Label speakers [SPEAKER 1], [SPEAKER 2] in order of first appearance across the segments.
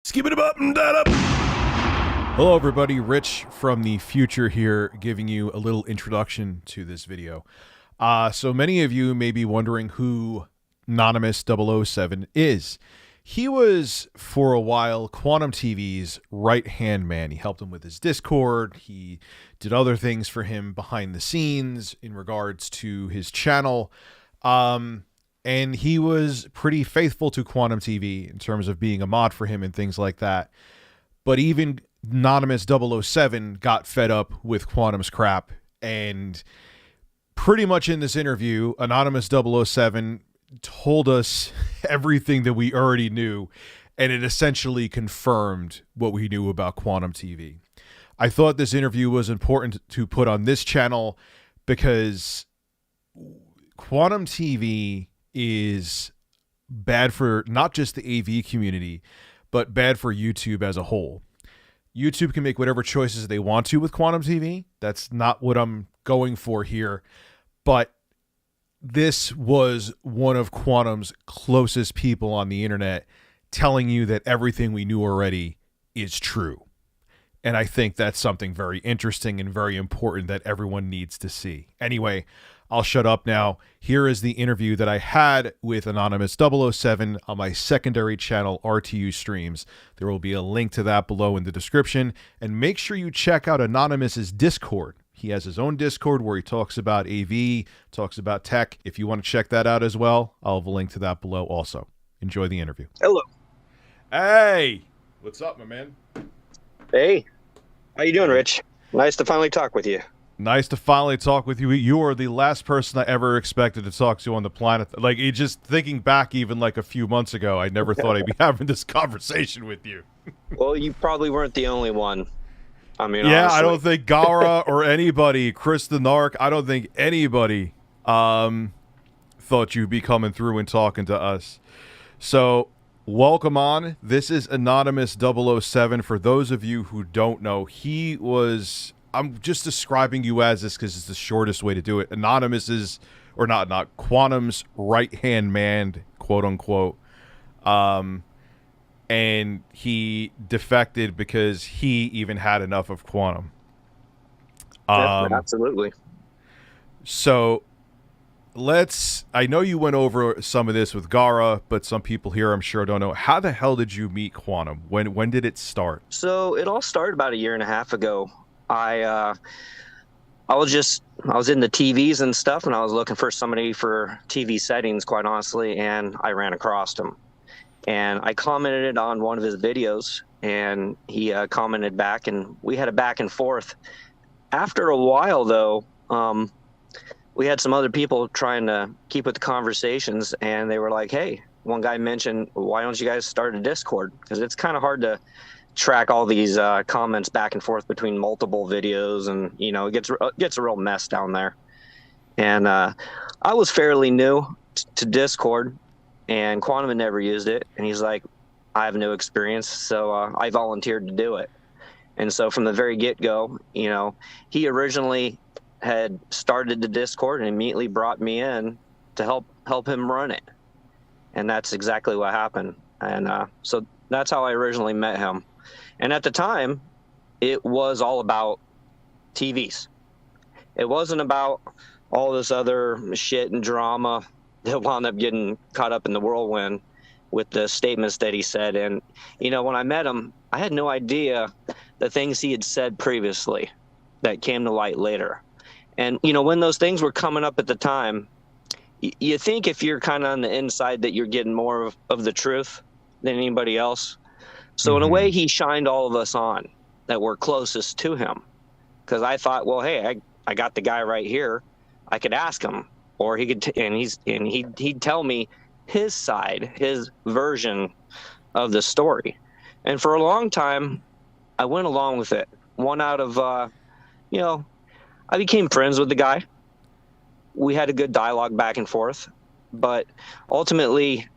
[SPEAKER 1] Skip it up and that up. Hello everybody, Rich from the future here, giving you a little introduction to this video. So many of you may be wondering who Anonymous 007 is. He was, for a while, Quantum TV's right-hand man. He helped him with his Discord. He did other things for him behind the scenes in regards to his channel. And he was pretty faithful to Quantum TV in terms of being a mod for him and things like that. But even Anonymous 007 got fed up with Quantum's crap. And pretty much in this interview, Anonymous 007 told us everything that we already knew, and it essentially confirmed what we knew about Quantum TV. I thought this interview was important to put on this channel because Quantum TV is bad for not just the AV community, but bad for YouTube as a whole. YouTube can make whatever choices they want to with Quantum TV. That's not what I'm going for here. But this was one of Quantum's closest people on the internet telling you that everything we knew already is true. And I think that's something very interesting and very important that everyone needs to see. Anyway, I'll shut up now. Here is the interview that I had with Anonymous 007 on my secondary channel, RTU Streams. There will be a link to that below in the description. And make sure you check out Anonymous's Discord. He has his own Discord where he talks about AV, talks about tech. If you want to check that out as well, I'll have a link to that below also. Enjoy the interview.
[SPEAKER 2] Hello.
[SPEAKER 1] Hey! What's up, my man?
[SPEAKER 2] Hey. How you doing, Rich? Nice to finally talk with you.
[SPEAKER 1] Nice to finally talk with you. You are the last person I ever expected to talk to on the planet. Like, just thinking back even like a few months ago, I never thought I'd be having this conversation with you.
[SPEAKER 2] Well, you probably weren't the only one. I mean,
[SPEAKER 1] yeah,
[SPEAKER 2] honestly.
[SPEAKER 1] I don't think Gara or anybody, Chris the Narc, I don't think anybody thought you'd be coming through and talking to us. So, welcome on. This is Anonymous 007. For those of you who don't know, he was... I'm just describing you as this because it's the shortest way to do it. Anonymous is, or not Quantum's right-hand man, quote unquote. And he defected because he even had enough of Quantum.
[SPEAKER 2] Absolutely.
[SPEAKER 1] So I know you went over some of this with Gara, but some people here I'm sure don't know. How the hell did you meet Quantum? When did it start?
[SPEAKER 2] So it all started about 1.5 years ago. I was in the TVs and stuff, and I was looking for somebody for TV settings, quite honestly, and I ran across him. And I commented on one of his videos, and he commented back, and we had a back and forth. After a while, though, we had some other people trying to keep with the conversations, and they were like, hey, one guy mentioned, why don't you guys start a Discord? Because it's kind of hard to track all these comments back and forth between multiple videos, and it gets a real mess down there. And I was fairly new to Discord, and Quantum had never used it, and he's like, I have no experience, so I volunteered to do it. And so from the very get-go, he originally had started the Discord and immediately brought me in to help him run it, and that's exactly what happened. And so that's how I originally met him. And at the time, it was all about TVs. It wasn't about all this other shit and drama that wound up getting caught up in the whirlwind with the statements that he said. And, when I met him, I had no idea the things he had said previously that came to light later. And, when those things were coming up at the time, you think if you're kind of on the inside that you're getting more of the truth than anybody else. So in a way, he shined all of us on that were closest to him, because I thought, well, hey, I got the guy right here. I could ask him, or he could, he'd tell me his side, his version of the story. And for a long time, I went along with it. One out of, I became friends with the guy. We had a good dialogue back and forth, but ultimately,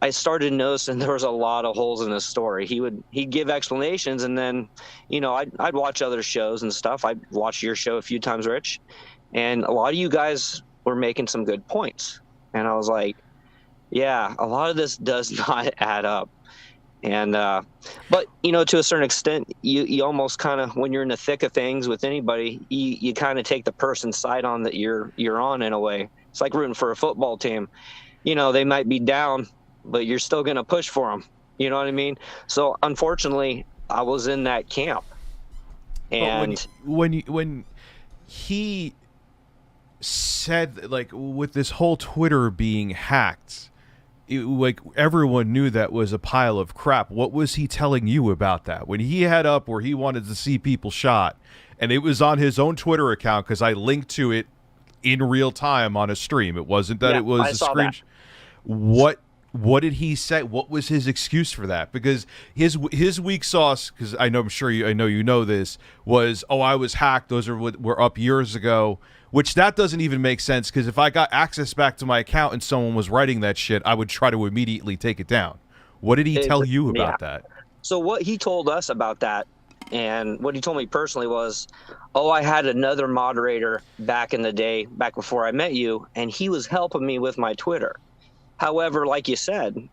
[SPEAKER 2] I started noticing there was a lot of holes in his story. He'd give explanations, and then, I'd watch other shows and stuff. I'd watched your show a few times, Rich, and a lot of you guys were making some good points. And I was like, yeah, a lot of this does not add up. And but to a certain extent, you almost kind of, when you're in the thick of things with anybody, you kind of take the person's side on that you're on, in a way. It's like rooting for a football team. They might be down, but you're still going to push for them. You know what I mean? So unfortunately, I was in that camp.
[SPEAKER 1] But
[SPEAKER 2] And
[SPEAKER 1] when he said, like, with this whole Twitter being hacked, like, everyone knew that was a pile of crap. What was he telling you about that when he had up where he wanted to see people shot, and it was on his own Twitter account, because I linked to it in real time on a stream? It wasn't that it was
[SPEAKER 2] I
[SPEAKER 1] a
[SPEAKER 2] saw
[SPEAKER 1] screen.
[SPEAKER 2] that.
[SPEAKER 1] What did he say? What was his excuse for that? Because his weak sauce, because I know you know this, was, oh, I was hacked. Those were up years ago. Which that doesn't even make sense, because if I got access back to my account and someone was writing that shit, I would try to immediately take it down. What did he tell you about that?
[SPEAKER 2] So what he told us about that, and what he told me personally, was, oh, I had another moderator back in the day, back before I met you, and he was helping me with my Twitter. However, like you said,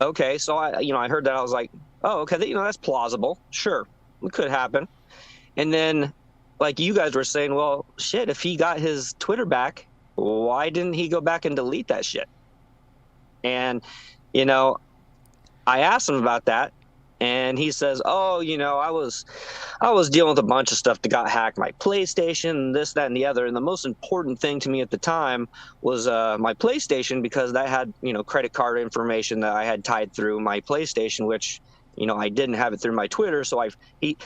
[SPEAKER 2] okay, so I heard that, I was like, oh, okay, that's plausible. Sure, it could happen. And then, like you guys were saying, well, shit, if he got his Twitter back, why didn't he go back and delete that shit? And, I asked him about that, and he says, oh, I was dealing with a bunch of stuff that got hacked, my PlayStation, this, that, and the other. And the most important thing to me at the time was my PlayStation, because that had, credit card information that I had tied through my PlayStation, which, I didn't have it through my Twitter. So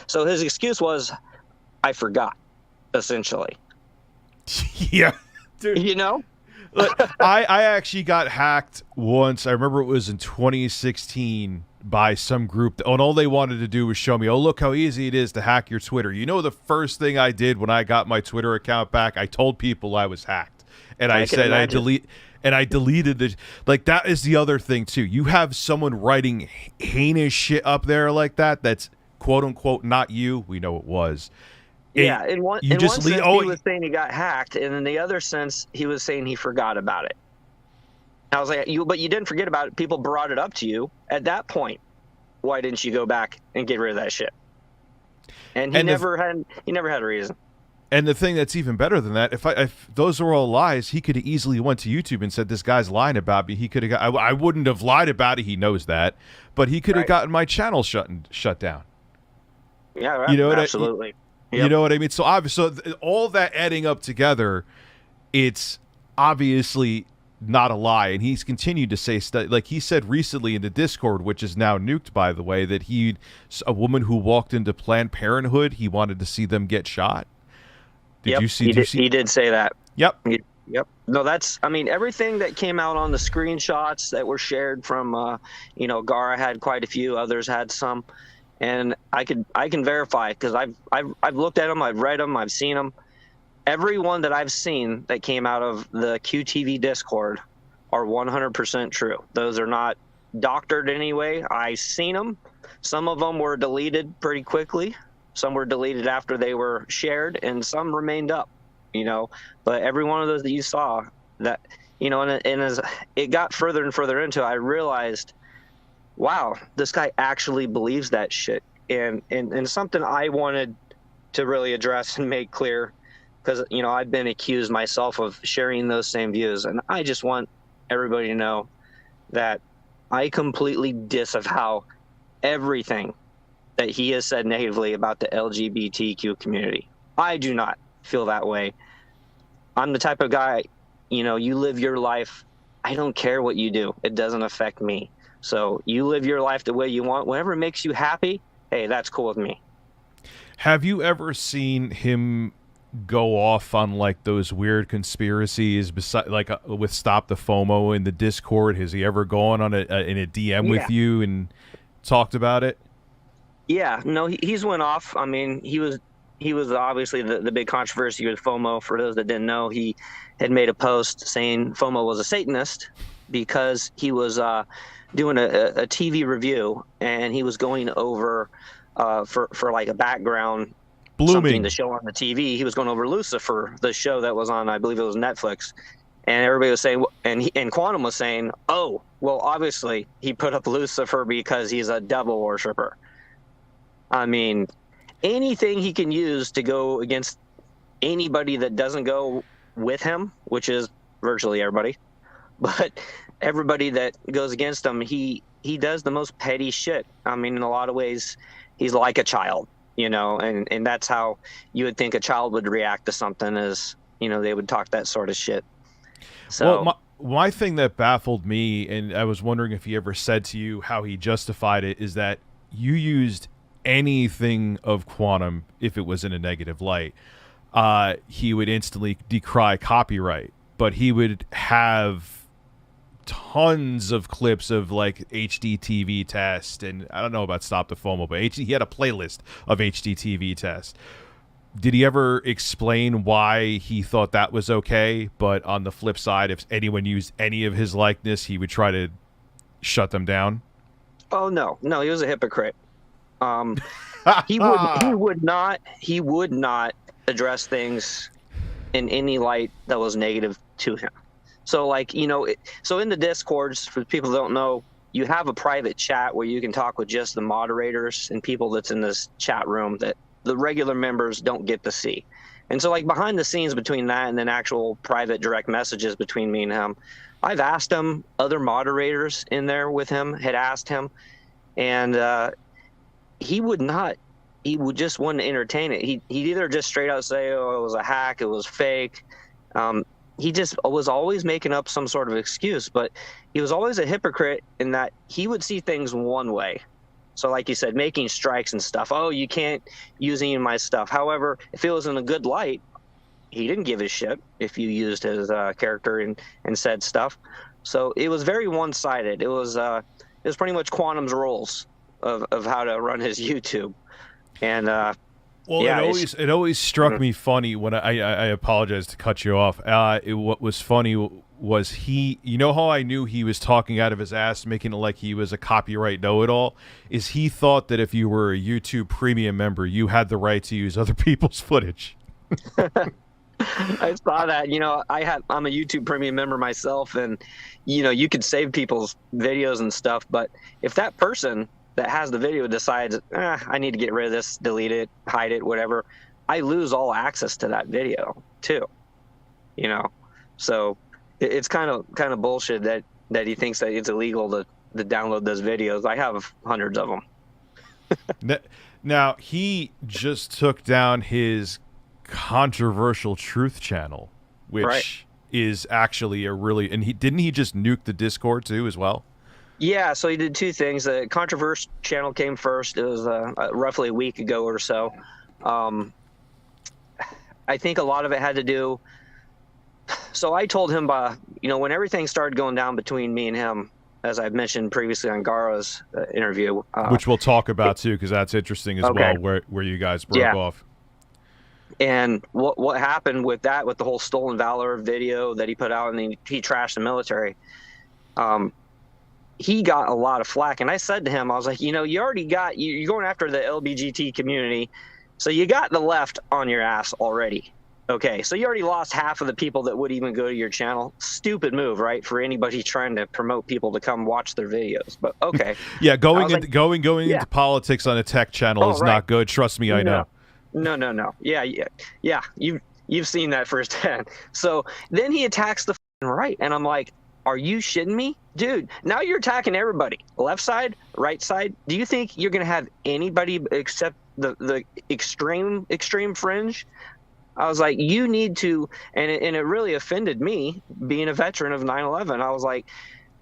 [SPEAKER 2] so his excuse was, I forgot, essentially.
[SPEAKER 1] Yeah, dude. Look, I actually got hacked once. I remember it was in 2016 by some group, and all they wanted to do was show me, oh, look how easy it is to hack your Twitter. The first thing I did when I got my Twitter account back, I told people I was hacked, and I said I deleted the, like, that is the other thing too. You have someone writing heinous shit up there like that. That's quote unquote not you. We know it was.
[SPEAKER 2] Yeah, in one sense, he was saying he got hacked, and in the other sense, he was saying he forgot about it. I was like, but you didn't forget about it. People brought it up to you at that point. Why didn't you go back and get rid of that shit? And he never had a reason.
[SPEAKER 1] And the thing that's even better than that, if those are all lies, he could have easily went to YouTube and said, this guy's lying about me. He could have I wouldn't have lied about it. He knows that, but he could have gotten my channel shut down.
[SPEAKER 2] Yeah, absolutely.
[SPEAKER 1] You know what I mean? So obviously, all that adding up together, it's obviously not a lie. And he's continued to say stuff. Like he said recently in the Discord, which is now nuked, by the way, that a woman who walked into Planned Parenthood, he wanted to see them get shot. Did you see?
[SPEAKER 2] He did say that.
[SPEAKER 1] Yep.
[SPEAKER 2] Yep. No, everything that came out on the screenshots that were shared from, Gara had quite a few, others had some. And I can verify, because I've looked at them, I've read them, I've seen them. Every one that I've seen that came out of the QTV Discord are 100% true. Those are not doctored anyway. I've seen them. Some of them were deleted pretty quickly. Some were deleted after they were shared, and some remained up. But every one of those that you saw, that and as it got further and further into it, I realized, wow, this guy actually believes that shit. And something I wanted to really address and make clear, because, I've been accused myself of sharing those same views. And I just want everybody to know that I completely disavow everything that he has said negatively about the LGBTQ community. I do not feel that way. I'm the type of guy, you live your life. I don't care what you do. It doesn't affect me. So you live your life the way you want. Whatever makes you happy, hey, that's cool with me.
[SPEAKER 1] Have you ever seen him go off on like those weird conspiracies, with Stop the FOMO in the Discord? Has he ever gone on in a DM with you and talked about it?
[SPEAKER 2] Yeah, no, he's went off. I mean, he was obviously the big controversy with FOMO. For those that didn't know, he had made a post saying FOMO was a Satanist because he was doing a TV review, and he was going over for like a background, something to show on the TV. He was going over Lucifer, the show that was on, I believe it was Netflix, and everybody was saying, and Quantum was saying, oh, well, obviously he put up Lucifer because he's a devil worshiper. I mean, anything he can use to go against anybody that doesn't go with him, which is virtually everybody, but everybody that goes against him, he does the most petty shit. I mean, in a lot of ways, he's like a child, and that's how you would think a child would react to something, is, they would talk that sort of shit.
[SPEAKER 1] Well,
[SPEAKER 2] So,
[SPEAKER 1] my thing that baffled me, and I was wondering if he ever said to you how he justified it, is that you used anything of Quantum if it was in a negative light. He would instantly decry copyright, but he would have tons of clips of like HDTV test, and I don't know about Stop the FOMO, but he had a playlist of HDTV test. Did he ever explain why he thought that was okay, but on the flip side, if anyone used any of his likeness, he would try to shut them down?
[SPEAKER 2] oh no, he was a hypocrite. He would not address things in any light that was negative to him. So like, so in the Discords, for people that don't know, you have a private chat where you can talk with just the moderators and people that's in this chat room that the regular members don't get to see. And so like behind the scenes between that and then actual private direct messages between me and him, I've asked him, other moderators in there with him had asked him, and he would not, he would just wouldn't entertain it. He'd either just straight out say, oh, it was a hack, it was fake. He just was always making up some sort of excuse, but he was always a hypocrite in that he would see things one way. So like you said, making strikes and stuff. Oh, you can't use any of my stuff. However, if it was in a good light, he didn't give a shit if you used his character and said stuff. So it was very one-sided. It was pretty much Quantum's rules of how to run his YouTube. And
[SPEAKER 1] well,
[SPEAKER 2] yeah,
[SPEAKER 1] it always struck me funny when I apologize to cut you off. What was funny was you know how I knew he was talking out of his ass, making it like he was a copyright know-it-all, is he thought that if you were a YouTube premium member, you had the right to use other people's footage.
[SPEAKER 2] I saw that. I'm a YouTube premium member myself, and you could save people's videos and stuff, but if that person that has the video decides, I need to get rid of this, delete it, hide it, whatever, I lose all access to that video too. So it's kind of bullshit that he thinks that it's illegal to download those videos. I have hundreds of them.
[SPEAKER 1] Now, he just took down his controversial truth channel, which
[SPEAKER 2] right.
[SPEAKER 1] is actually a really, and didn't he just nuke the Discord too as well?
[SPEAKER 2] Yeah, so he did two things. The controversial channel came first. It was roughly a week ago or so. I think a lot of it had to do. So I told him, when everything started going down between me and him, as I've mentioned previously on Gara's interview,
[SPEAKER 1] which we'll talk about too, because that's interesting as well, where you guys broke off.
[SPEAKER 2] And what happened with that, with the whole Stolen Valor video that he put out, and then he trashed the military. He got a lot of flack, and I said to him, I was like, you already got, you're going after the LBGT community, so you got the left on your ass already. Okay, so you already lost half of the people that would even go to your channel. Stupid move, right? For anybody trying to promote people to come watch their videos. But okay.
[SPEAKER 1] Yeah, going into politics on a tech channel is not good. Trust me, I know.
[SPEAKER 2] No. Yeah. You've seen that firsthand. So then he attacks the right, and I'm like, are you shitting me? Dude, now you're attacking everybody. Left side, right side. Do you think you're going to have anybody except the extreme fringe? I was like, you need to, and it really offended me, being a veteran of 9/11. I was like,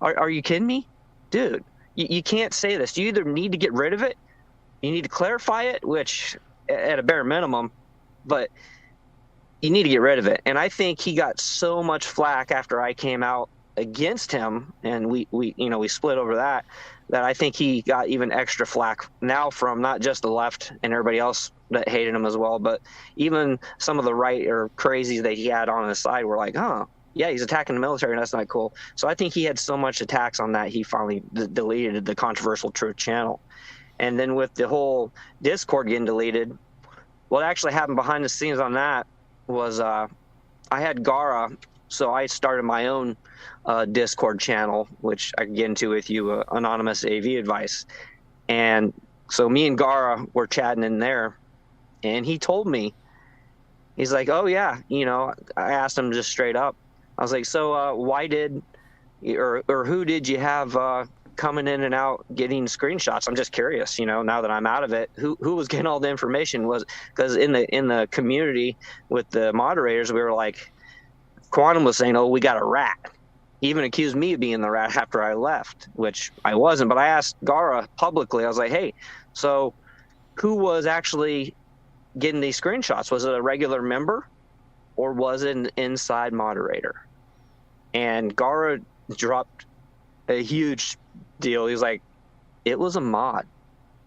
[SPEAKER 2] are you kidding me? Dude, you can't say this. You either need to get rid of it, you need to clarify it, which at a bare minimum, but you need to get rid of it. And I think he got so much flack after I came out against him, and we split over that I think he got even extra flack now from not just the left and everybody else that hated him as well, but even some of the right or crazies that he had on his side were like, yeah, he's attacking the military, and that's not cool. So I think he had so much attacks on that, he finally deleted the controversial truth channel. And then with the whole Discord getting deleted, what actually happened behind the scenes on that was I had Gara So I started my own Discord channel, which I can get into with you, Anonymous AV Advice. And so me and Gara were chatting in there, and he told me, he's like, "Oh yeah, I asked him just straight up. I was like, so why did or who did you have coming in and out getting screenshots? I'm just curious, now that I'm out of it, who was getting all the information? Was because in the community with the moderators, we were like, Quantum was saying, "Oh, we got a rat." He even accused me of being the rat after I left, which I wasn't. But I asked Gara publicly. I was like, "Hey, so who was actually getting these screenshots? Was it a regular member, or was it an inside moderator?" And Gara dropped a huge deal. He was like, "It was a mod."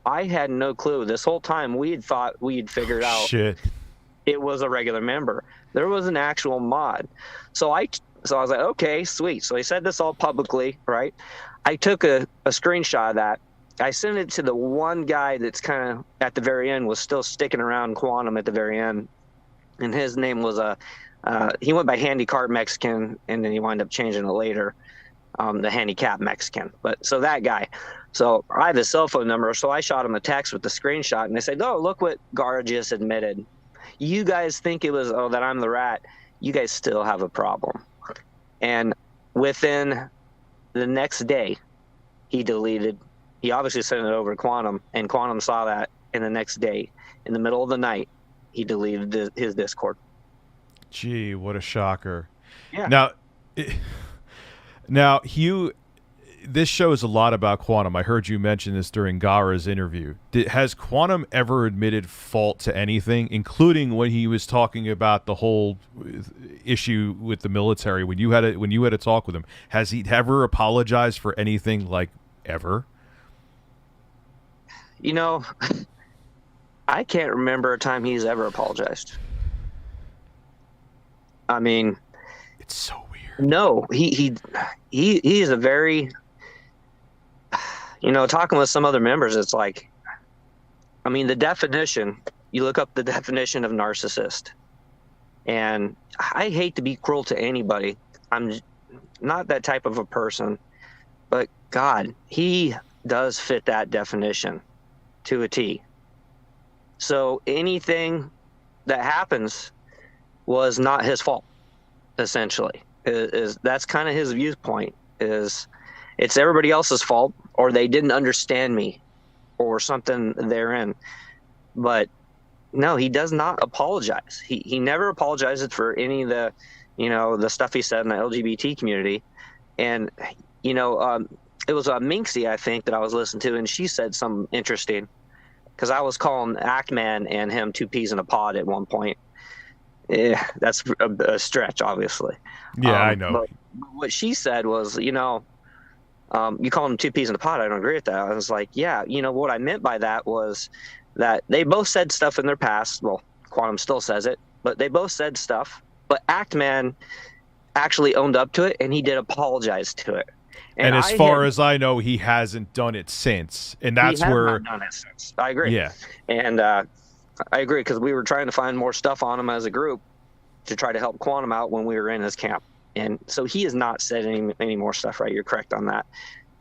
[SPEAKER 2] I had no clue. This whole time we had thought we'd figured out
[SPEAKER 1] Shit.
[SPEAKER 2] it was a regular member. There was an actual mod. So I was like, okay, sweet. So he said this all publicly, right? I took a screenshot of that. I sent it to the one guy that's kind of at the very end, was still sticking around Quantum at the very end. And his name was he went by Handicart Mexican, and then he wound up changing it later, the Handicap Mexican. But so that guy. So I have his cell phone number. So I shot him a text with the screenshot, and they said, "Oh, look what Gara just admitted. You guys think it was, that I'm the rat. You guys still have a problem." And within the next day, he obviously sent it over to Quantum, and Quantum saw that. And the next day, in the middle of the night, he deleted his Discord.
[SPEAKER 1] Gee, what a shocker.
[SPEAKER 2] Yeah.
[SPEAKER 1] Now, Hugh, this shows a lot about Quantum. I heard you mention this during Gara's interview. Has Quantum ever admitted fault to anything, including when he was talking about the whole issue with the military? When you had a talk with him, has he ever apologized for anything, like, ever?
[SPEAKER 2] I can't remember a time he's ever apologized. I mean,
[SPEAKER 1] it's so weird.
[SPEAKER 2] No, he is a very, talking with some other members, it's like, I mean, the definition, you look up the definition of narcissist, and I hate to be cruel to anybody. I'm not that type of a person, but God, he does fit that definition to a T. So anything that happens was not his fault, essentially. That's kind of his viewpoint, is it's everybody else's fault, or they didn't understand me, or something therein. But no, he does not apologize. He never apologizes for any of the, the stuff he said in the LGBT community. And, it was Minxie, I think, that I was listening to, and she said something interesting, because I was calling Actman and him two peas in a pod at one point. Yeah, that's a stretch, obviously.
[SPEAKER 1] Yeah, I know.
[SPEAKER 2] But what she said was, you call them two peas in a pod. I don't agree with that. I was like, yeah, what I meant by that was that they both said stuff in their past. Well, Quantum still says it, but they both said stuff. But Actman actually owned up to it, and he did apologize to it.
[SPEAKER 1] And as far as I know, he hasn't done it since. And that's where...
[SPEAKER 2] He has not done it since. I agree.
[SPEAKER 1] Yeah.
[SPEAKER 2] And I agree, because we were trying to find more stuff on him as a group to try to help Quantum out when we were in his camp. And so he has not said any more stuff, right? You're correct on that.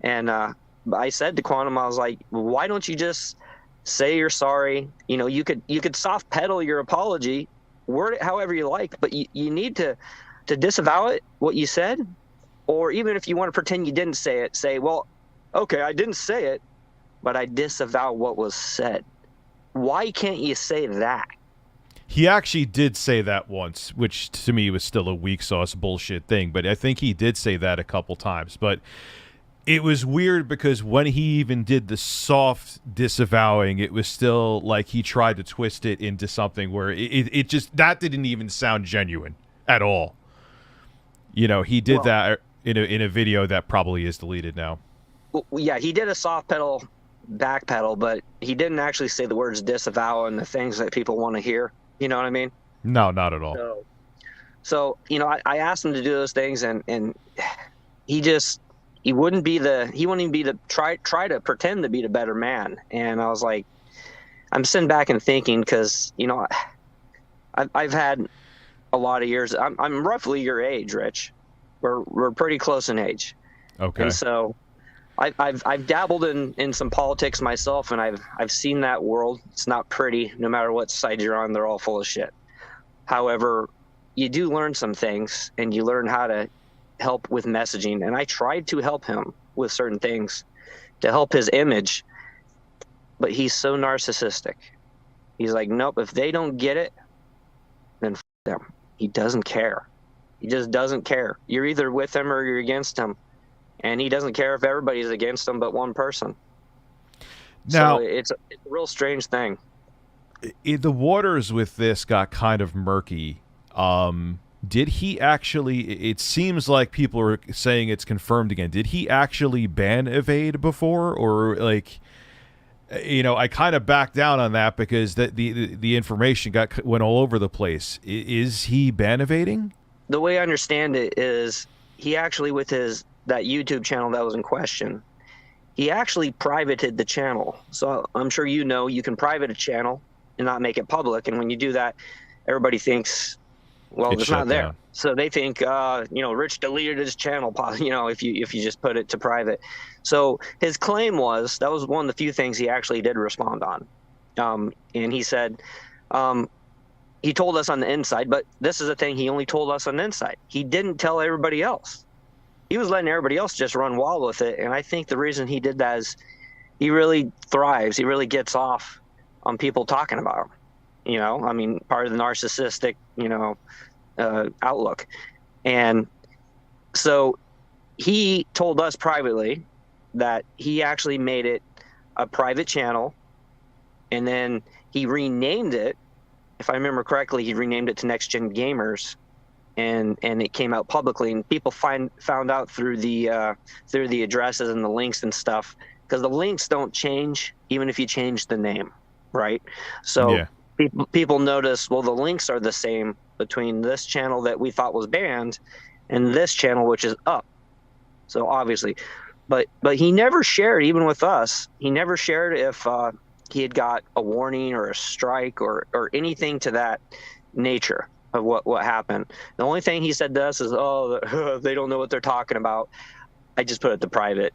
[SPEAKER 2] And I said to Quantum, I was like, why don't you just say you're sorry? You could soft pedal your apology, word it however you like, but you need to disavow it, what you said. Or even if you want to pretend you didn't say it, say, well, okay, I didn't say it, but I disavow what was said. Why can't you say that?
[SPEAKER 1] He actually did say that once, which to me was still a weak sauce bullshit thing. But I think he did say that a couple times. But it was weird because when he even did the soft disavowing, it was still like he tried to twist it into something where it just, that didn't even sound genuine at all. He did that in a video that probably is deleted now.
[SPEAKER 2] Well, yeah, he did a soft pedal, back pedal, but he didn't actually say the words disavow and the things that people want to hear. You know what I mean?
[SPEAKER 1] No, not at all.
[SPEAKER 2] So I asked him to do those things, and he wouldn't even be the try to pretend to be the better man. And I was like, I'm sitting back and thinking, because I've had a lot of years. I'm roughly your age, Rich. We're pretty close in age, and
[SPEAKER 1] Okay.
[SPEAKER 2] so I've dabbled in some politics myself, and I've seen that world. It's not pretty. No matter what side you're on, they're all full of shit. However, you do learn some things, and you learn how to help with messaging. And I tried to help him with certain things to help his image, but he's so narcissistic. He's like, nope, if they don't get it, then f them. He doesn't care. He just doesn't care. You're either with him or you're against him. And he doesn't care if everybody's against him but one person. So
[SPEAKER 1] Now,
[SPEAKER 2] it's a real strange thing.
[SPEAKER 1] the waters with this got kind of murky. Did he actually? It seems like people are saying it's confirmed again. Did he actually ban Evade before, or like? I kind of backed down on that because the information went all over the place. Is he ban evading?
[SPEAKER 2] The way I understand it is he actually, with that YouTube channel that was in question, he actually privated the channel. So I'm sure you can private a channel and not make it public. And when you do that, everybody thinks, well, it's not there. Down. So they think, Rich deleted his channel, if you just put it to private. So his claim was, that was one of the few things he actually did respond on. And he said, he told us on the inside, but this is the thing, he only told us on the inside. He didn't tell everybody else. He was letting everybody else just run wild with it. And I think the reason he did that is he really thrives. He really gets off on people talking about him. Part of the narcissistic, outlook. And so he told us privately that he actually made it a private channel, and then he renamed it. If I remember correctly, he renamed it to Next Gen Gamers, and it came out publicly, and people found out through the addresses and the links and stuff, because the links don't change even if you change the name, right? So yeah. People notice, well, the links are the same between this channel that we thought was banned and this channel, which is up. So obviously, but he never shared, even with us, he never shared if he had got a warning or a strike or anything to that nature of what happened. The only thing he said to us is, they don't know what they're talking about. I just put it to private.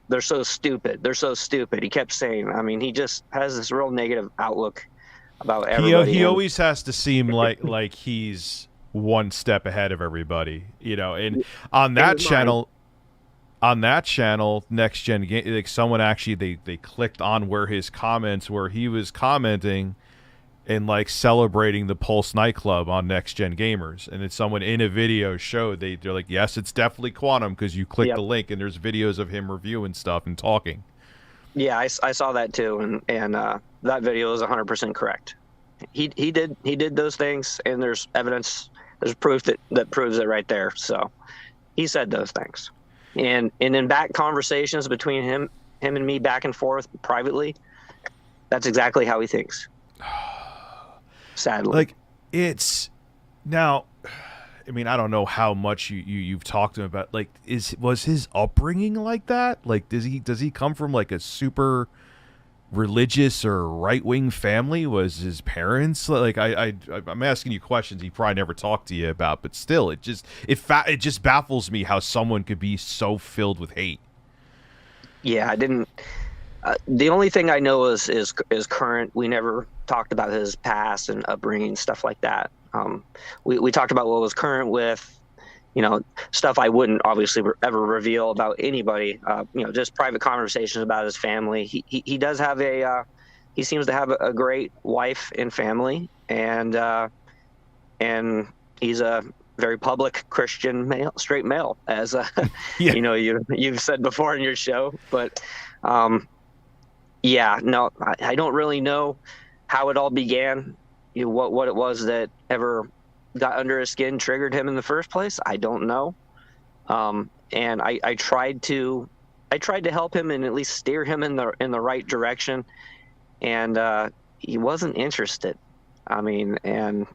[SPEAKER 2] They're so stupid. They're so stupid. He kept saying, he just has this real negative outlook about everybody.
[SPEAKER 1] He always has to seem like he's one step ahead of everybody, and on that channel, Next Gen Game, like someone actually, they clicked on where his comments, where he was commenting and like celebrating the Pulse nightclub on Next Gen Gamers, and then someone in a video showed, they're like, yes, it's definitely Quantum, because you click the link and there's videos of him reviewing stuff and talking.
[SPEAKER 2] Yeah, I saw that too, and that video is 100% correct. He did those things, and there's evidence, there's proof that proves it right there. So he said those things, and in back conversations between him and me, back and forth privately, that's exactly how he thinks. Sadly,
[SPEAKER 1] like it's now. I don't know how much you've talked to him about. Like, was his upbringing like that? Like, does he come from like a super religious or right-wing family? Was his parents like? I'm asking you questions he probably never talked to you about, but still, it just baffles me how someone could be so filled with hate.
[SPEAKER 2] Yeah, I didn't. The only thing I know is current. We never talked about his past and upbringing, stuff like that. We talked about what was current with, stuff I wouldn't obviously ever reveal about anybody. Just private conversations about his family. He does have he seems to have a great wife and family, and he's a very public Christian male, straight male, as you've said before in your show. But I don't really know how it all began. What it was that ever got under his skin, triggered him in the first place, I don't know. And I tried to help him and at least steer him in the right direction, and he wasn't interested. And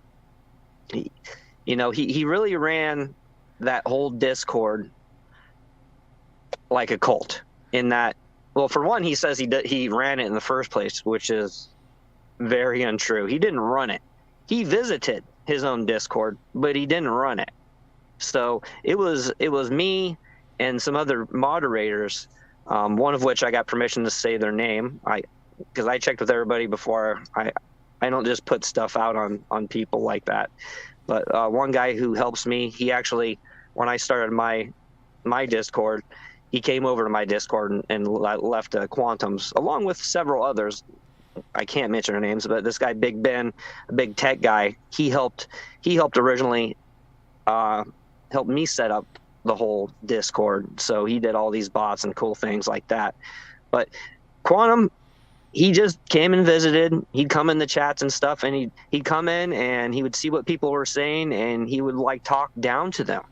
[SPEAKER 2] he really ran that whole Discord like a cult. In that, well, for one, he says he ran it in the first place, which is very untrue. He didn't run it. He visited his own Discord, but he didn't run it. So it was me and some other moderators, one of which I got permission to say their name. Because I checked with everybody before. I don't just put stuff out on people like that. But one guy who helps me, he actually, when I started my Discord, he came over to my Discord and left Quantums along with several others. I can't mention their names, but this guy Big Ben, a big tech guy, he helped originally help me set up the whole Discord. So he did all these bots and cool things like that. But Quantum, he just came and visited. He'd come in the chats and stuff, and he'd come in and he would see what people were saying, and he would like talk down to them.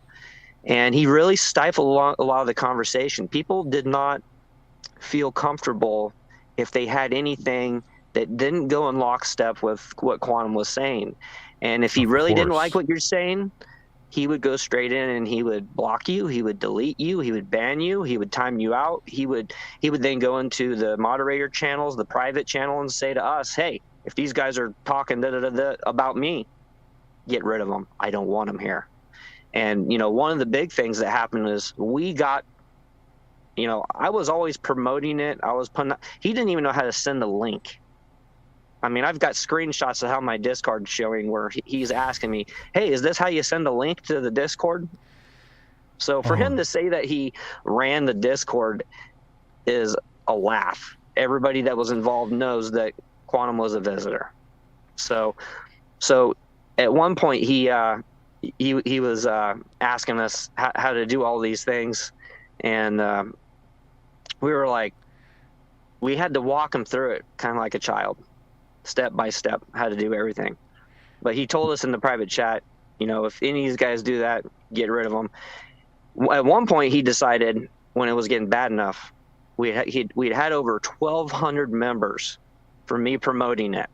[SPEAKER 2] And he really stifled a lot of the conversation. People did not feel comfortable if they had anything that didn't go in lockstep with what Quantum was saying. And if he really didn't like what you're saying, he would go straight in and he would block you, he would delete you, he would ban you, he would time you out. He would then go into the moderator channels, the private channel, and say to us, hey, if these guys are talking about me, get rid of them. I don't want them here. And, one of the big things that happened is we got, I was always promoting it. He didn't even know how to send the link. I mean, I've got screenshots of how my Discord's showing where he's asking me, hey, is this how you send a link to the Discord? So for him to say that he ran the Discord is a laugh. Everybody that was involved knows that Quantum was a visitor. So at one point he was asking us how to do all these things, and we were like, we had to walk him through it kind of like a child, step by step, how to do everything. But he told us in the private chat, if any of these guys do that, get rid of them. At one point, he decided when it was getting bad enough, we'd had over 1,200 members for me promoting it.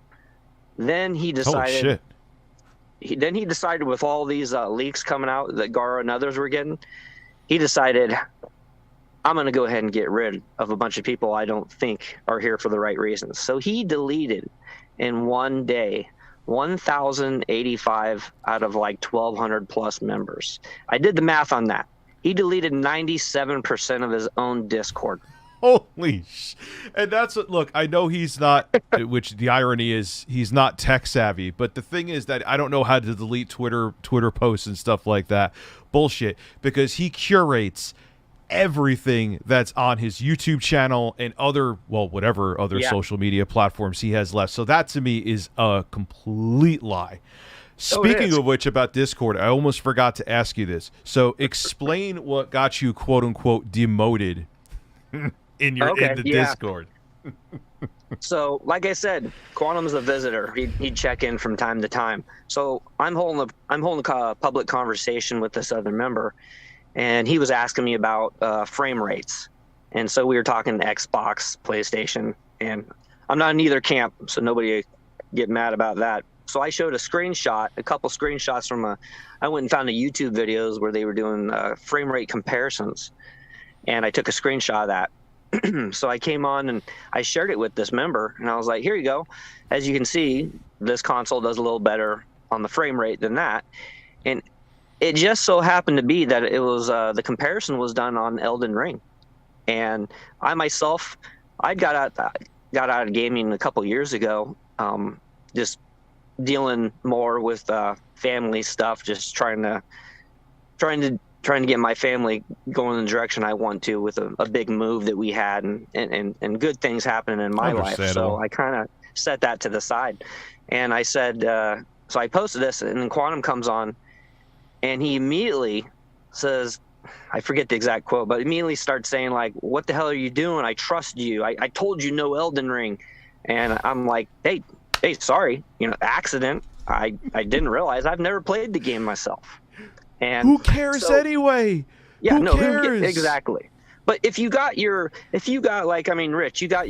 [SPEAKER 2] Then he decided.
[SPEAKER 1] Oh, shit.
[SPEAKER 2] Then he decided with all these leaks coming out that Gara and others were getting, he decided, I'm going to go ahead and get rid of a bunch of people I don't think are here for the right reasons. So he deleted in one day 1,085 out of like 1,200 plus members. I did the math on that. He deleted 97% of his own Discord.
[SPEAKER 1] Holy sh! And that's what, look, I know he's not, which the irony is he's not tech savvy, but the thing is that I don't know how to delete Twitter posts and stuff like that. Bullshit. Because he curates everything that's on his YouTube channel and whatever other social media platforms he has left. So that to me is a complete lie. Speaking of which, about Discord, I almost forgot to ask you this. So explain what got you quote unquote demoted in the Discord.
[SPEAKER 2] So, like I said, Quantum's a visitor. He'd check in from time to time. So I'm holding a public conversation with this other member, and he was asking me about frame rates. And so we were talking Xbox, PlayStation, and I'm not in either camp, so nobody get mad about that. So I showed a couple screenshots from I went and found a YouTube videos where they were doing frame rate comparisons, and I took a screenshot of that. So I came on and I shared it with this member, and I was like, here you go. As you can see, this console does a little better on the frame rate than that. And it just so happened to be that it was the comparison was done on Elden Ring. And I myself, I got out of gaming a couple years ago, just dealing more with family stuff, just trying to get my family going in the direction I want to with a big move that we had and good things happening in my life. So I kind of set that to the side. And I said, so I posted this, and then Quantum comes on, and he immediately says, I forget the exact quote, but immediately starts saying like, what the hell are you doing? I trust you. I told you no Elden Ring. And I'm like, hey, sorry, accident. I didn't realize. I've never played the game myself. And
[SPEAKER 1] who cares anyway?
[SPEAKER 2] Yeah,
[SPEAKER 1] who cares?
[SPEAKER 2] Exactly. But if you got like, I mean, Rich, you got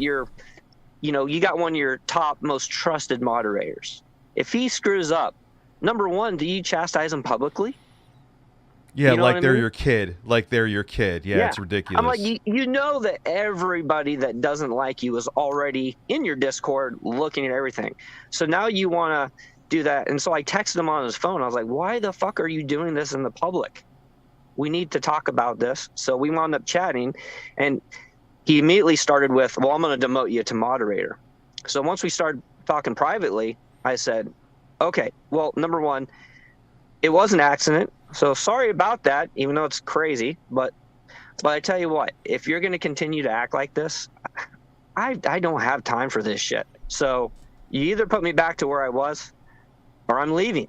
[SPEAKER 2] one of your top most trusted moderators. If he screws up, number one, do you chastise him publicly?
[SPEAKER 1] Yeah, like they're your kid. Like they're your kid. Yeah, it's ridiculous.
[SPEAKER 2] I'm like, you know that everybody that doesn't like you is already in your Discord looking at everything. So now you want to do that. And so I texted him on his phone. I was like, why the fuck are you doing this in the public? We need to talk about this. So we wound up chatting, and he immediately started with, well, I'm going to demote you to moderator. So once we started talking privately, I said, okay, well, number one, it was an accident. So sorry about that, even though it's crazy. But I tell you what, if you're going to continue to act like this, I don't have time for this shit. So you either put me back to where I was or I'm leaving.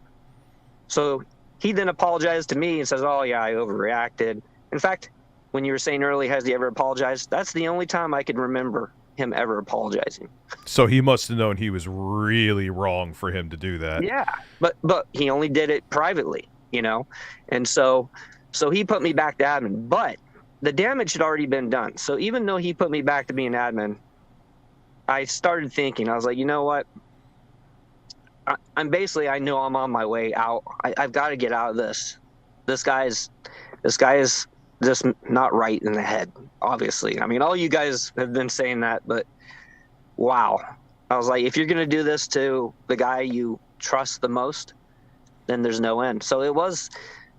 [SPEAKER 2] So he then apologized to me and says, oh, yeah, I overreacted. In fact, when you were saying earlier, has he ever apologized? That's the only time I can remember him ever apologizing.
[SPEAKER 1] So he must have known he was really wrong for him to do that.
[SPEAKER 2] Yeah, but he only did it privately, you know? And so he put me back to admin. But the damage had already been done. So even though he put me back to being admin, I started thinking, I was like, you know what? I know I'm on my way out. I've got to get out of this. This guy is just not right in the head, obviously. I mean, all you guys have been saying that, but wow. I was like, if you're going to do this to the guy you trust the most, then there's no end. So it was,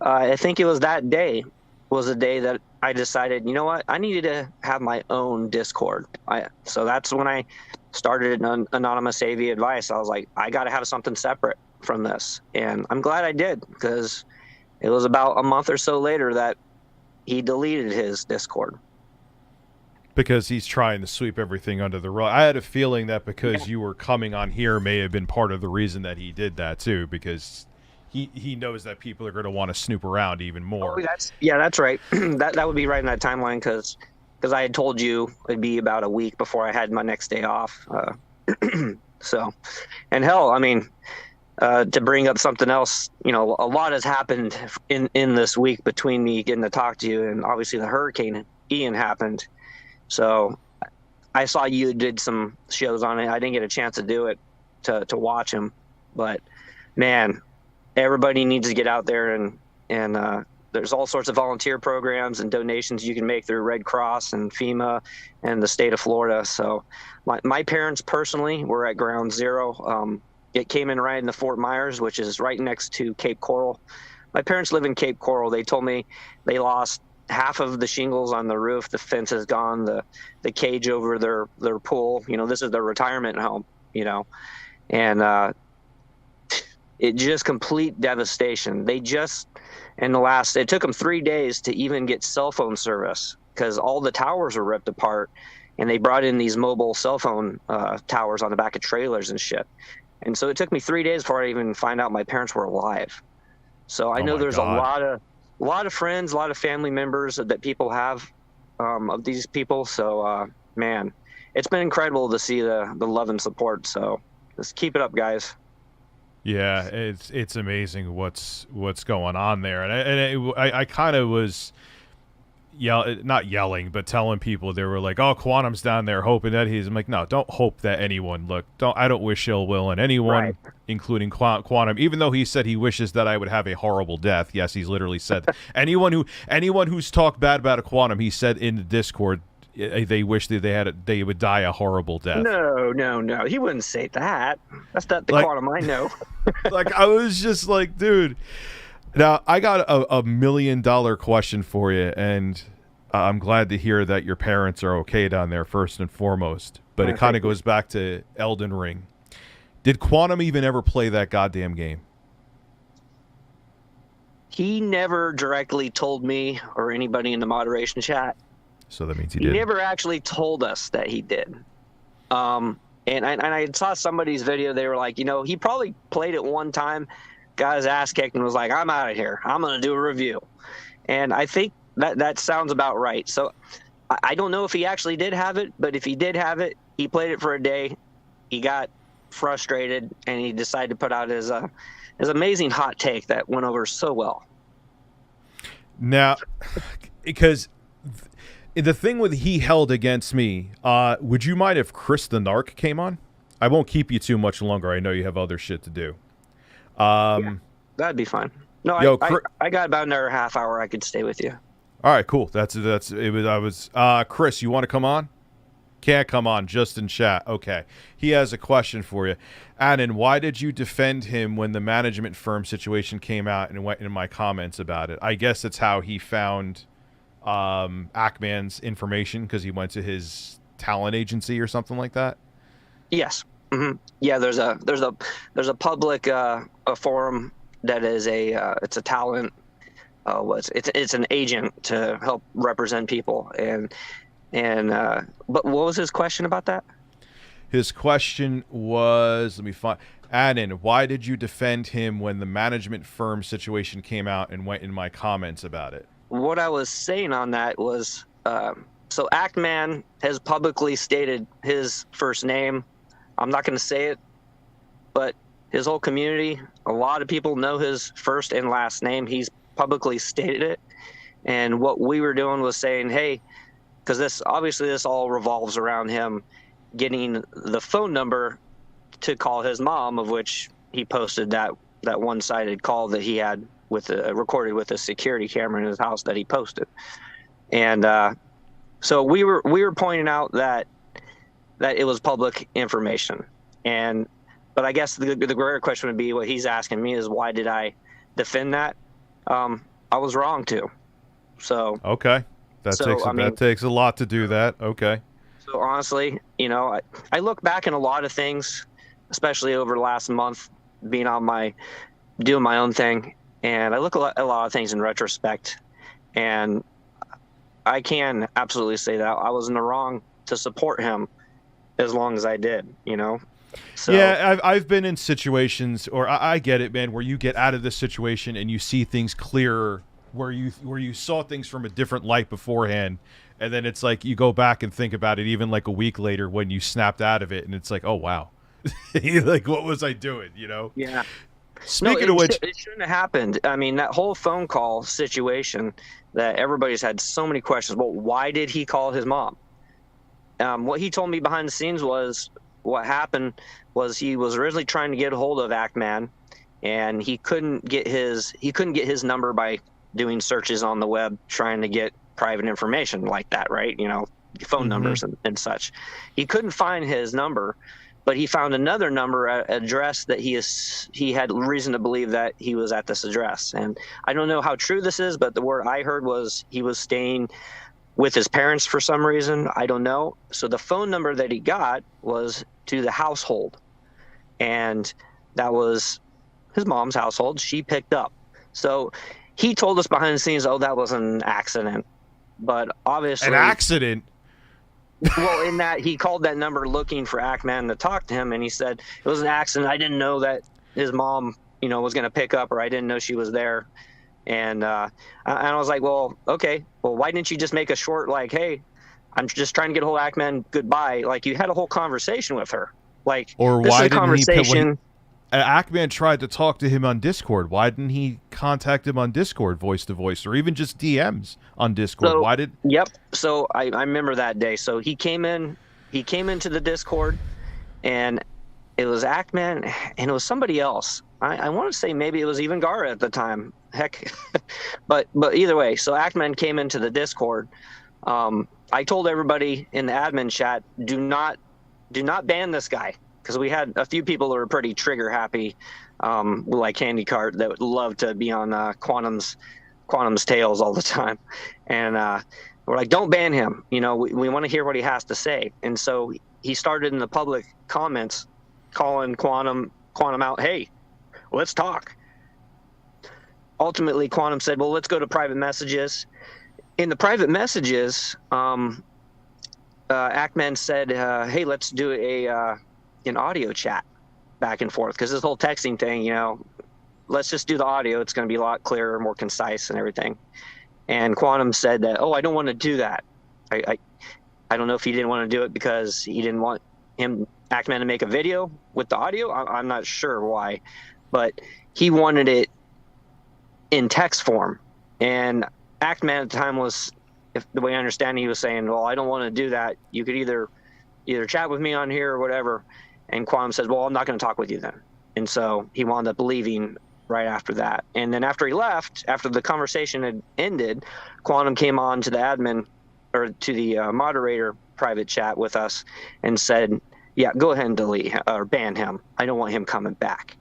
[SPEAKER 2] I think it was that day was the day that I decided, you know what? I needed to have my own Discord. So that's when I started an anonymous AV advice. I was like, I got to have something separate from this. And I'm glad I did, because it was about a month or so later that he deleted his Discord.
[SPEAKER 1] Because he's trying to sweep everything under the rug. I had a feeling that because you were coming on here may have been part of the reason that he did that too, because he knows that people are going to want to snoop around even more.
[SPEAKER 2] Oh, that's right. that would be right in that timeline, because I had told you it'd be about a week before I had my next day off. So, and hell, I mean, to bring up something else, you know, a lot has happened in this week between me getting to talk to you, and obviously the Hurricane Ian happened. So I saw you did some shows on it. I didn't get a chance to do it, to watch them, but man, everybody needs to get out there, and there's all sorts of volunteer programs and donations you can make through Red Cross and FEMA and the state of Florida. So my parents personally were at Ground Zero. It came in right in the Fort Myers, which is right next to Cape Coral. My parents live in Cape Coral. They told me they lost half of the shingles on the roof. The fence is gone. The cage over their pool. You know, this is their retirement home, you know, and it just complete devastation. They just, it took them 3 days to even get cell phone service, because all the towers were ripped apart, and they brought in these mobile cell phone towers on the back of trailers and shit. And so it took me 3 days before I even find out my parents were alive. So I know there's a lot of friends, a lot of family members that people have of these people. So man, it's been incredible to see the love and support. So just keep it up, guys.
[SPEAKER 1] Yeah, it's amazing what's going on there, and I kind of was not yelling, but telling people, they were like, "Oh, Quantum's down there hoping that he's." I'm like, no, don't hope that anyone. Look, I don't wish ill will on anyone, right, including Quantum. Even though he said he wishes that I would have a horrible death. Yes, he's literally said anyone who's talked bad about a Quantum, he said in the Discord, they wish that they would die a horrible death.
[SPEAKER 2] No, he wouldn't say that. That's not the Quantum I know.
[SPEAKER 1] Like, I was just like, dude. Now, I got a $1 million question for you, and I'm glad to hear that your parents are okay down there, first and foremost. But it kind of goes back to Elden Ring. Did Quantum even ever play that goddamn game?
[SPEAKER 2] He never directly told me or anybody in the moderation chat.
[SPEAKER 1] So that means he did.
[SPEAKER 2] He never actually told us that he did. And I saw somebody's video. They were like, you know, he probably played it one time, got his ass kicked, and was like, I'm out of here. I'm going to do a review. And I think that sounds about right. So I don't know if he actually did have it, but if he did have it, he played it for a day. He got frustrated, and he decided to put out his amazing hot take that went over so well.
[SPEAKER 1] Now, because the thing with he held against me, would you mind if Chris the Narc came on? I won't keep you too much longer. I know you have other shit to do.
[SPEAKER 2] Yeah, that'd be fine. No, I got about another half hour. I could stay with you.
[SPEAKER 1] All right, cool. Chris, you want to come on? Can't come on, just in chat. Okay. He has a question for you. Anon, why did you defend him when the management firm situation came out and went in my comments about it? I guess it's how he found Ackman's information because he went to his talent agency or something like that.
[SPEAKER 2] Yes. Yeah, there's a public a forum that is it's a talent it's an agent to help represent people but what was his question about that?
[SPEAKER 1] His question was, let me find. Anon, why did you defend him when the management firm situation came out and went in my comments about it?
[SPEAKER 2] What I was saying on that was, so Ackman has publicly stated his first name. I'm not going to say it, but his whole community, a lot of people know his first and last name. He's publicly stated it. And what we were doing was saying, hey, because this all revolves around him getting the phone number to call his mom, of which he posted that one-sided call that he had with recorded with a security camera in his house that he posted. And so we were pointing out that it was public information. But I guess the greater question would be, what he's asking me is, why did I defend that? I was wrong to. So
[SPEAKER 1] okay, that takes a lot to do that. Okay.
[SPEAKER 2] So honestly, I look back in a lot of things, especially over the last month, being doing my own thing, and I look at a lot of things in retrospect, and I can absolutely say that I was in the wrong to support him as long as I did, So,
[SPEAKER 1] yeah, I've been in situations, or I get it, man, where you get out of this situation and you see things clearer, where you saw things from a different light beforehand, and then it's like you go back and think about it even like a week later when you snapped out of it, and it's like, oh wow, like what was I doing,
[SPEAKER 2] Yeah.
[SPEAKER 1] Speaking of which,
[SPEAKER 2] it shouldn't have happened. I mean, that whole phone call situation that everybody's had so many questions. Well, why did he call his mom? What he told me behind the scenes was, what happened was he was originally trying to get a hold of Ackman, and he couldn't get his number by doing searches on the web, trying to get private information like that, right? Phone numbers and such. He couldn't find his number, but he found another number address that he had reason to believe that he was at this address. And I don't know how true this is, but the word I heard was he was staying with his parents for some reason. I don't know. So the phone number that he got was to the household, and that was his mom's household. She picked up. So he told us behind the scenes, oh, that was an accident. But obviously...
[SPEAKER 1] An accident?
[SPEAKER 2] Well, in that he called that number looking for Ackman to talk to him, and he said, it was an accident. I didn't know that his mom, was going to pick up, or I didn't know she was there. And I was like, well, okay. Well, why didn't you just make a short, like, hey, I'm just trying to get a hold of Ackman, goodbye. Like, you had a whole conversation with her. Like,
[SPEAKER 1] or
[SPEAKER 2] this
[SPEAKER 1] why
[SPEAKER 2] is a
[SPEAKER 1] didn't
[SPEAKER 2] conversation...
[SPEAKER 1] Ackman tried to talk to him on Discord. Why didn't he contact him on Discord, voice to voice, or even just DMs on Discord?
[SPEAKER 2] So, Yep. So I remember that day. So he came into the Discord, and it was Ackman, and it was somebody else. I want to say maybe it was even Gara at the time. Heck, but either way. So Ackman came into the Discord. I told everybody in the admin chat, do not ban this guy. Because we had a few people that were pretty trigger happy, like Candy Cart, that would love to be on Quantum's tails all the time. And we're like, don't ban him. We want to hear what he has to say. And so he started in the public comments calling Quantum out, hey, let's talk. Ultimately, Quantum said, well, let's go to private messages. In the private messages, Ackman said, hey, let's do an audio chat back and forth, because this whole texting thing, let's just do the audio. It's going to be a lot clearer, more concise and everything. And Quantum said that, oh, I don't want to do that. I don't know if he didn't want to do it because he didn't want Ackman to make a video with the audio. I'm not sure why, but he wanted it in text form. And Ackman at the time was, if the way I understand it, he was saying, well, I don't want to do that. You could either chat with me on here or whatever. And Quantum says, well, I'm not going to talk with you then. And so he wound up leaving right after that. And then after he left, after the conversation had ended, Quantum came on to the admin, or to the moderator, private chat with us and said, yeah, go ahead and delete or ban him. I don't want him coming back.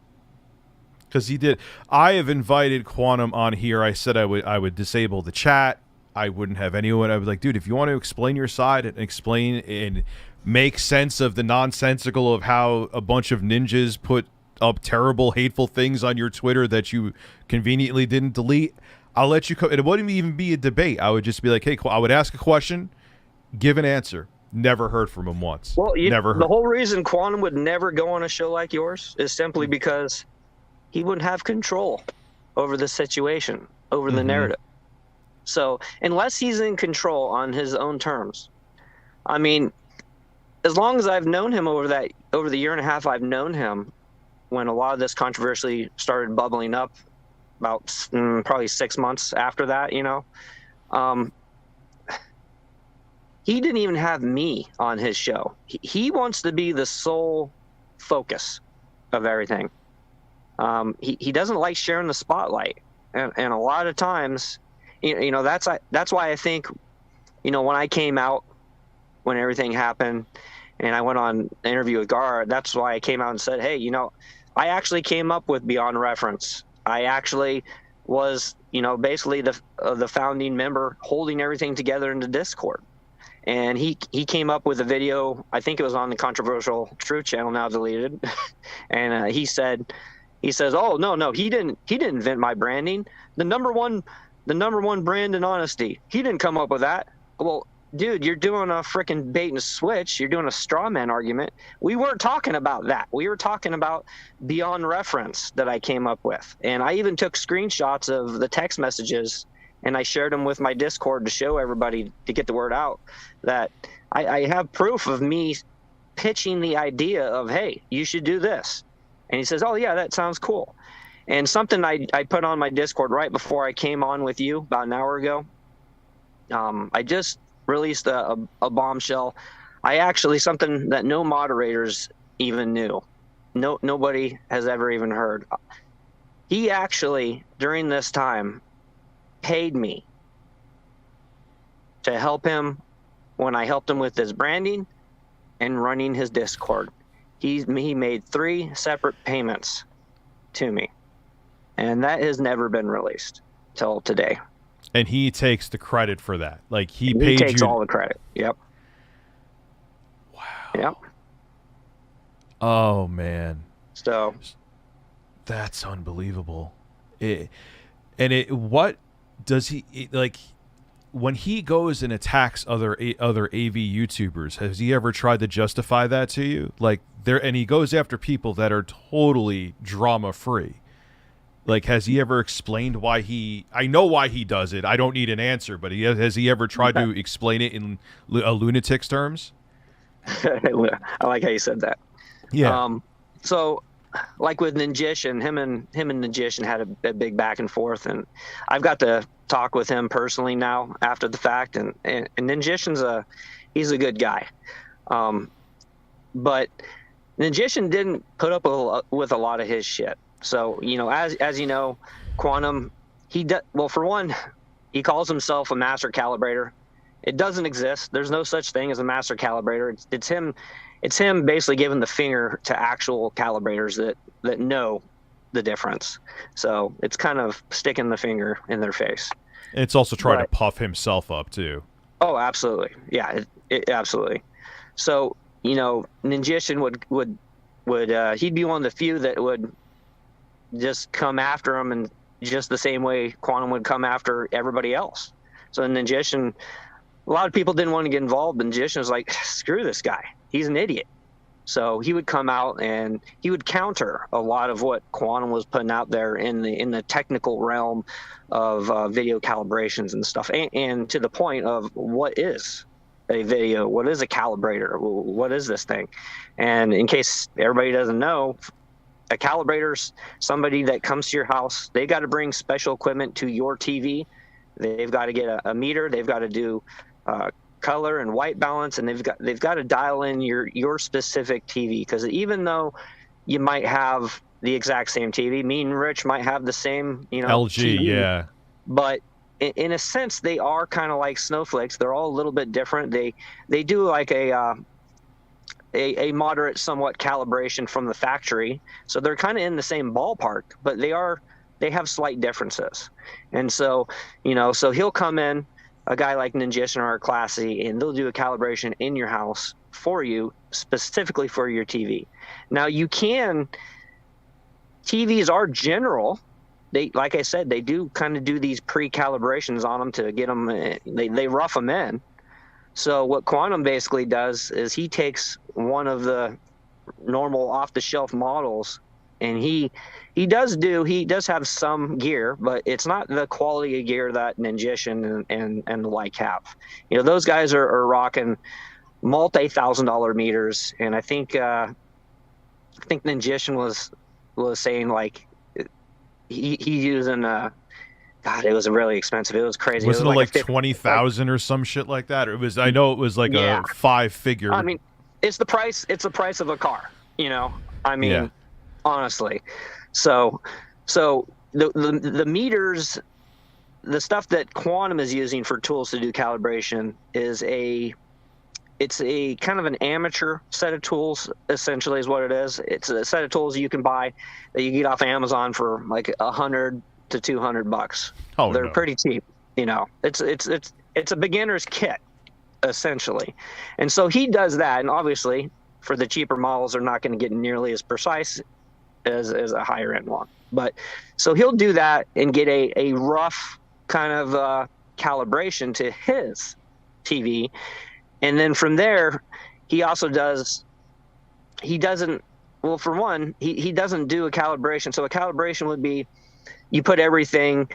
[SPEAKER 1] Because he did. I have invited Quantum on here. I said I would disable the chat. I wouldn't have anyone. I was like, dude, if you want to explain your side and explain and make sense of the nonsensical of how a bunch of ninjas put up terrible, hateful things on your Twitter that you conveniently didn't delete, I'll let you. It wouldn't even be a debate. I would just be like, hey, I would ask a question, give an answer. Never heard from him once.
[SPEAKER 2] Well,
[SPEAKER 1] never heard.
[SPEAKER 2] The whole reason Quantum would never go on a show like yours is simply because he wouldn't have control over the situation, over the narrative. So unless he's in control on his own terms, I mean, as long as I've known him over the year and a half I've known him, when a lot of this controversy started bubbling up about probably 6 months after that, he didn't even have me on his show. He wants to be the sole focus of everything. He doesn't like sharing the spotlight, and a lot of times, that's why I think, when I came out, when everything happened, and I went on an interview with Gar, that's why I came out and said, hey, I actually came up with Beyond Reference. I actually was, basically the founding member holding everything together in the Discord. And he came up with a video, I think it was on the Controversial Truth channel, now deleted, and he says, oh no, he didn't invent my branding. The number one brand in honesty. He didn't come up with that. Well, dude, you're doing a freaking bait and switch. You're doing a straw man argument. We weren't talking about that. We were talking about Beyond Reference that I came up with. And I even took screenshots of the text messages and I shared them with my Discord to show everybody, to get the word out, that I have proof of me pitching the idea of, hey, you should do this. And he says, oh yeah, that sounds cool. And something I put on my Discord right before I came on with you about an hour ago, I just released a bombshell. Something that no moderators even knew. Nobody has ever even heard. He actually, during this time, paid me to help him when I helped him with his branding and running his Discord. He made 3 separate payments to me, and that has never been released till today.
[SPEAKER 1] And he takes the credit for that. Like he
[SPEAKER 2] takes all the credit. Yep.
[SPEAKER 1] Wow.
[SPEAKER 2] Yep.
[SPEAKER 1] Oh man.
[SPEAKER 2] So
[SPEAKER 1] that's unbelievable. What does he like when he goes and attacks other AV YouTubers? Has he ever tried to justify that to you? Like and he goes after people that are totally drama free. Like, has he ever explained why I know why he does it. I don't need an answer, but has he ever tried to explain it in a lunatic's terms?
[SPEAKER 2] I like how you said that.
[SPEAKER 1] Yeah.
[SPEAKER 2] So like with Ninjishin, him and Ninjishin had a big back and forth, and I've got to talk with him personally now after the fact, and Ninjishin's he's a good guy. But Ninjishin didn't put up with a lot of his shit. So, as you know, Quantum, well, for one, he calls himself a master calibrator. It doesn't exist. There's no such thing as a master calibrator. It's him basically giving the finger to actual calibrators that know the difference. So it's kind of sticking the finger in their face.
[SPEAKER 1] And it's also trying to puff himself up too.
[SPEAKER 2] Oh, absolutely. Yeah, absolutely. So, Ninjishin would he'd be one of the few that would just come after him, and just the same way Quantum would come after everybody else. So Ninjishin, a lot of people didn't want to get involved, but Ninjishin was like, screw this guy. He's an idiot. So he would come out and he would counter a lot of what Quantum was putting out there in the technical realm of video calibrations and stuff, and to the point of what is a video, what is a calibrator, what is this thing? And in case everybody doesn't know, a calibrator's somebody that comes to your house. They got to bring special equipment to your TV. They've got to get a meter. They've got to do color and white balance, and they've got to dial in your specific TV. Because even though you might have the exact same TV, me and Rich might have the same,
[SPEAKER 1] LG,
[SPEAKER 2] TV,
[SPEAKER 1] yeah.
[SPEAKER 2] but in a sense, they are kind of like snowflakes. They're all a little bit different. They do like a moderate, somewhat calibration from the factory, so they're kind of in the same ballpark, but they have slight differences. And so, so he'll come in, a guy like Ninjishin or Classy, and they'll do a calibration in your house for you, specifically for your TV. Now TVs are general. They, like I said, they do kind of do these pre-calibrations on them to get them. They rough them in. So what Quantum basically does is he takes one of the normal off-the-shelf models, and he does have some gear, but it's not the quality of gear that Ninjishin and the like have. Those guys are rocking multi-$1,000 meters, and I think Ninjishin was saying like he using God, it was really expensive. It was crazy.
[SPEAKER 1] Wasn't
[SPEAKER 2] it
[SPEAKER 1] it
[SPEAKER 2] was
[SPEAKER 1] like
[SPEAKER 2] a
[SPEAKER 1] 20,000 or some shit like that? It was. I know it was like a 5-figure.
[SPEAKER 2] I mean, it's the price. It's the price of a car. I mean, honestly. So the meters, the stuff that Quantum is using for tools to do calibration it's a kind of an amateur set of tools, essentially, is what it is. It's a set of tools you can buy that you get off Amazon for like $100 to $200.
[SPEAKER 1] Oh,
[SPEAKER 2] they're pretty cheap. It's a beginner's kit, essentially. And so he does that, and obviously for the cheaper models, they're not going to get nearly as precise as a higher end one. But so he'll do that and get a rough kind of calibration to his TV. And then from there, he also he doesn't do a calibration. So a calibration would be you put everything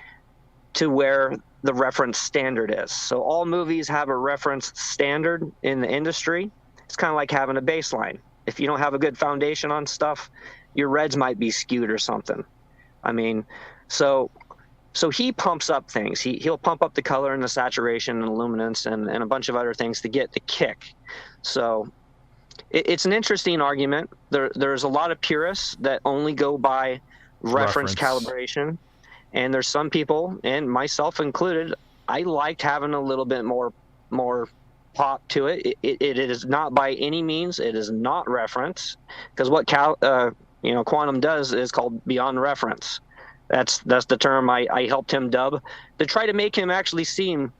[SPEAKER 2] to where the reference standard is. So all movies have a reference standard in the industry. It's kind of like having a baseline. If you don't have a good foundation on stuff, your reds might be skewed or something. I mean, so he pumps up things. He'll pump up the color and the saturation and luminance and a bunch of other things to get the kick. So it's an interesting argument. There's a lot of purists that only go by reference calibration. And there's some people, and myself included, I liked having a little bit more pop to it. It is not by any means, it is not reference, because what Quantum does is called beyond reference. That's the term I helped him dub to try to make him actually seem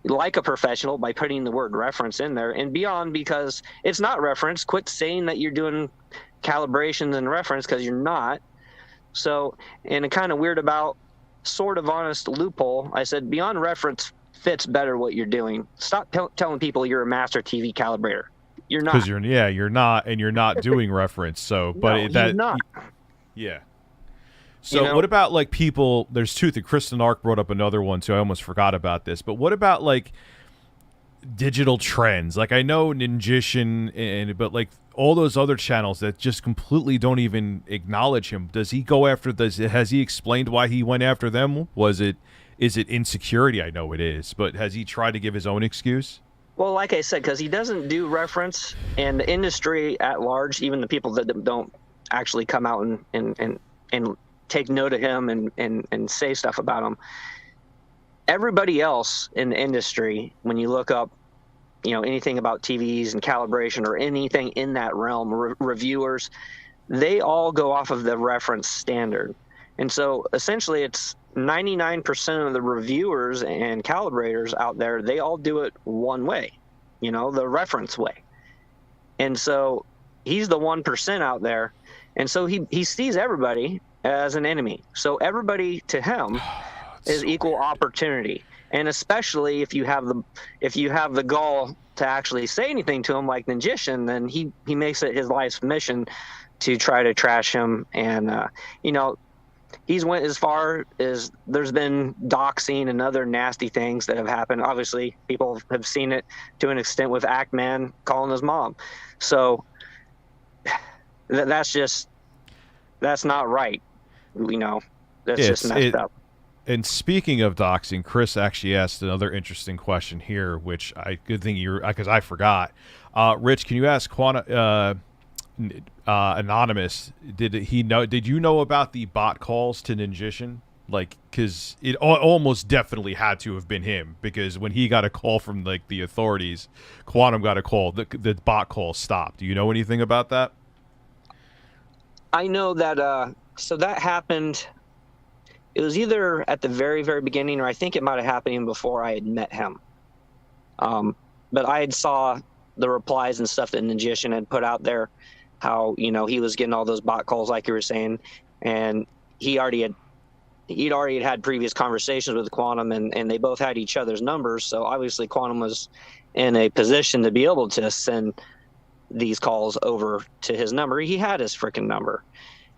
[SPEAKER 2] like a professional by putting the word reference in there, and beyond, because it's not reference. Quit saying that you're doing calibrations and reference, because you're not. So, in a kind of weird about sort of honest loophole, I said beyond reference fits better what you're doing. Stop telling people you're a master TV calibrator. You're not.
[SPEAKER 1] Because you're not, and you're not doing reference. So, but
[SPEAKER 2] no, you're not.
[SPEAKER 1] Yeah. So what about like people? There's two. Kristen Ark brought up another one too. I almost forgot about this. But what about like digital trends? Like I know Ninjishin, but like all those other channels that just completely don't even acknowledge him. Does he go after? Has he explained why he went after them? Is it insecurity? I know it is, but has he tried to give his own excuse?
[SPEAKER 2] Well, like I said, because he doesn't do reference, and the industry at large, even the people that don't actually come out and take note of him and say stuff about him. Everybody else in the industry, when you look up, anything about TVs and calibration or anything in that realm, reviewers, they all go off of the reference standard. And so essentially it's 99% of the reviewers and calibrators out there, they all do it one way, the reference way. And so he's the 1% out there. And so he sees everybody as an enemy. So everybody to him is equal opportunity. And especially if you have the gall to actually say anything to him like Ninjishin, then he makes it his life's mission to try to trash him. And he's went as far as there's been doxing and other nasty things that have happened. Obviously, people have seen it to an extent with Ackman calling his mom. So that's not right. That's just messed up.
[SPEAKER 1] And speaking of doxing, Chris actually asked another interesting question here, which good thing because I forgot. Rich, can you ask Anonymous? Did you know about the bot calls to Ninjishin? Like, because it almost definitely had to have been him, because when he got a call from like the authorities, Quantum got a call. The bot call stopped. Do you know anything about that?
[SPEAKER 2] I know that. So that happened. It was either at the very, very beginning, or I think it might have happened even before I had met him. But I had saw the replies and stuff that Magician had put out there, how he was getting all those bot calls, like you were saying, and he'd already had previous conversations with Quantum, and they both had each other's numbers. So obviously Quantum was in a position to be able to send these calls over to his number. He had his freaking number.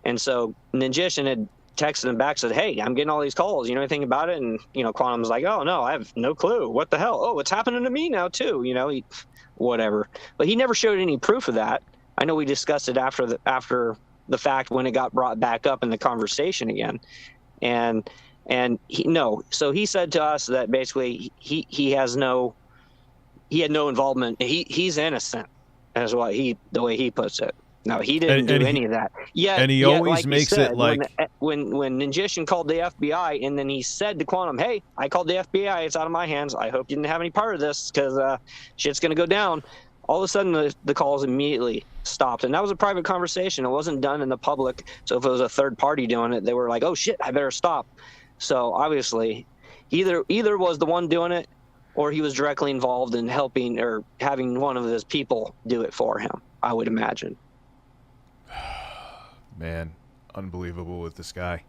[SPEAKER 2] And so Magician had texted him back, said, "Hey, I'm getting all these calls. You know anything about it?" And Quantum's like, "Oh no, I have no clue. What the hell? Oh, it's happening to me now too." Whatever. But he never showed any proof of that. I know we discussed it after the fact, when it got brought back up in the conversation again. And so he said to us that basically he had no involvement. He's innocent, as the way he puts it. No, he didn't do any of that.
[SPEAKER 1] And he always
[SPEAKER 2] like
[SPEAKER 1] makes
[SPEAKER 2] said,
[SPEAKER 1] it like
[SPEAKER 2] when Magician called the FBI, and then he said to Quantum, "Hey, I called the FBI. It's out of my hands. I hope you didn't have any part of this, because shit's gonna go down." All of a sudden, the calls immediately stopped, and that was a private conversation. It wasn't done in the public. So if it was a third party doing it, they were like, "Oh shit, I better stop." So obviously, either was the one doing it, or he was directly involved in helping or having one of his people do it for him, I would imagine.
[SPEAKER 1] Man, unbelievable with this guy.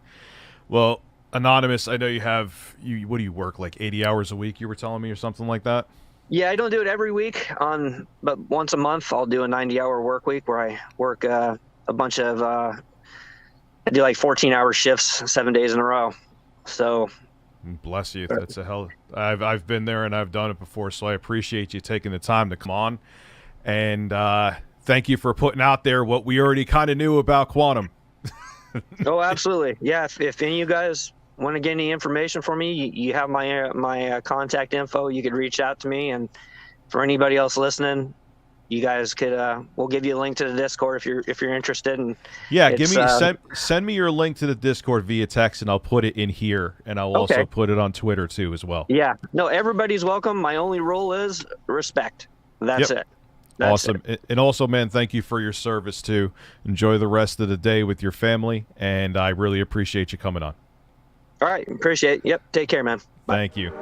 [SPEAKER 1] Well, Anonymous, I know what do you work, like 80 hours a week, you were telling me, or something like that?
[SPEAKER 2] Yeah, I don't do it every week, but once a month I'll do a 90-hour work week where I work a bunch of I do like 14-hour shifts 7 days in a row. So
[SPEAKER 1] bless you. That's a hell. I've been there and I've done it before, so I appreciate you taking the time to come on. And thank you for putting out there what we already kind of knew about Quantum.
[SPEAKER 2] Oh, absolutely. Yeah, if any of you guys want to get any information for me, you have my contact info. You could reach out to me, and for anybody else listening, you guys could we'll give you a link to the Discord if you're interested. And
[SPEAKER 1] yeah, send me your link to the Discord via text, and I'll put it in here, and I'll also put it on Twitter too as well.
[SPEAKER 2] Yeah, no, everybody's welcome. My only rule is respect. That's it.
[SPEAKER 1] Awesome. And also, man, thank you for your service too. Enjoy the rest of the day with your family, and I really appreciate you coming on.
[SPEAKER 2] All right, appreciate it. Yep, take care, man. Bye.
[SPEAKER 1] Thank you.